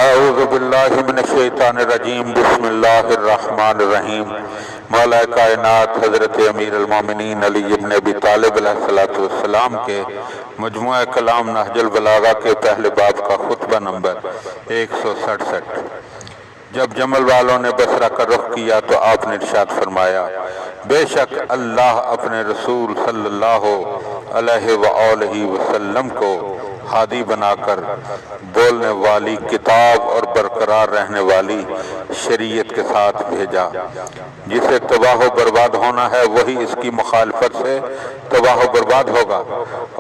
اعوذ باللہ من الشیطان الرجیم بسم اللہ الرحمن الرحیم۔ مولا کائنات حضرت امیر المومنین علی ابن ابی طالب علیہ السلام کے مجموعہ کلام نہج البلاغہ کے پہلے باب کا خطبہ نمبر 167۔ جب جمل والوں نے بصرہ کا رخ کیا تو آپ نے ارشاد فرمایا، بے شک اللہ اپنے رسول صلی اللہ علیہ وآلہ وسلم کو ہادی بنا کر بولنے والی کتاب اور برقرار رہنے والی شریعت کے ساتھ بھیجا۔ جسے تباہ و برباد ہونا ہے وہی اس کی مخالفت سے تباہ و برباد ہوگا،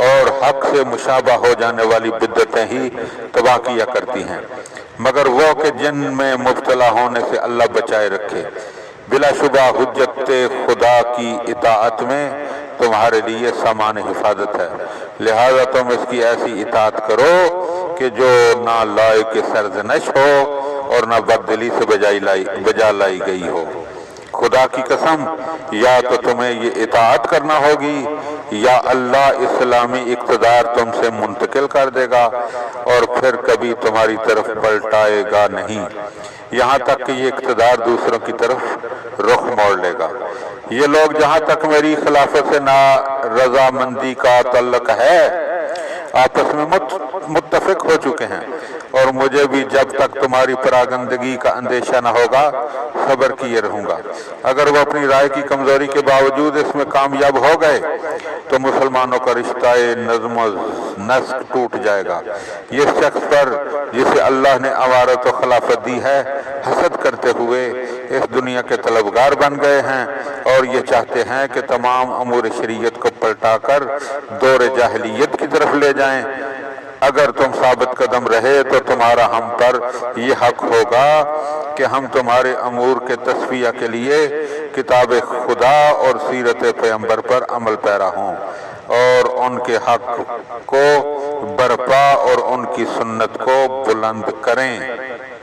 اور حق سے مشابہ ہو جانے والی بدعتیں ہی تباہ کیا کرتی ہیں، مگر وہ کہ جن میں مبتلا ہونے سے اللہ بچائے رکھے۔ بلا شبہ حجت خدا کی اطاعت میں تمہارے لیے سامان حفاظت ہے، لہذا تم اس کی ایسی اطاعت کرو کہ جو نہ لائق سرزنش ہو اور نہ بددلی سے بجا لائی گئی ہو۔ خدا کی قسم، یا تو تمہیں یہ اطاعت کرنا ہوگی یا اللہ اسلامی اقتدار تم سے منتقل کر دے گا اور پھر کبھی تمہاری طرف پلٹائے گا نہیں، یہاں تک کہ یہ اقتدار دوسروں کی طرف رخ موڑ لے گا۔ یہ لوگ جہاں تک میری خلافت سے رضامندی کا تعلق ہے آپس میں متفق ہو چکے ہیں، اور مجھے بھی جب تک تمہاری پراگندگی کا اندیشہ نہ ہوگا صبر کیے رہوں گا۔ اگر وہ اپنی رائے کی کمزوری کے باوجود اس میں کامیاب ہو گئے تو مسلمانوں کا رشتہ نظم و نسق ٹوٹ جائے گا۔ یہ شخص پر جسے اللہ نے امارت و خلافت دی ہے حسد کرتے ہوئے اس دنیا کے طلبگار بن گئے ہیں، اور یہ چاہتے ہیں کہ تمام امور شریعت کو پلٹا کر دور جاہلیت کی طرف لے جائیں۔ اگر تم ثابت قدم رہے تو تمہارا ہم پر یہ حق ہوگا کہ ہم تمہارے امور کے تصفیہ کے لیے کتاب خدا اور سیرت پیغمبر پر عمل پیرا ہوں، اور ان کے حق کو برپا اور ان کی سنت کو بلند کریں۔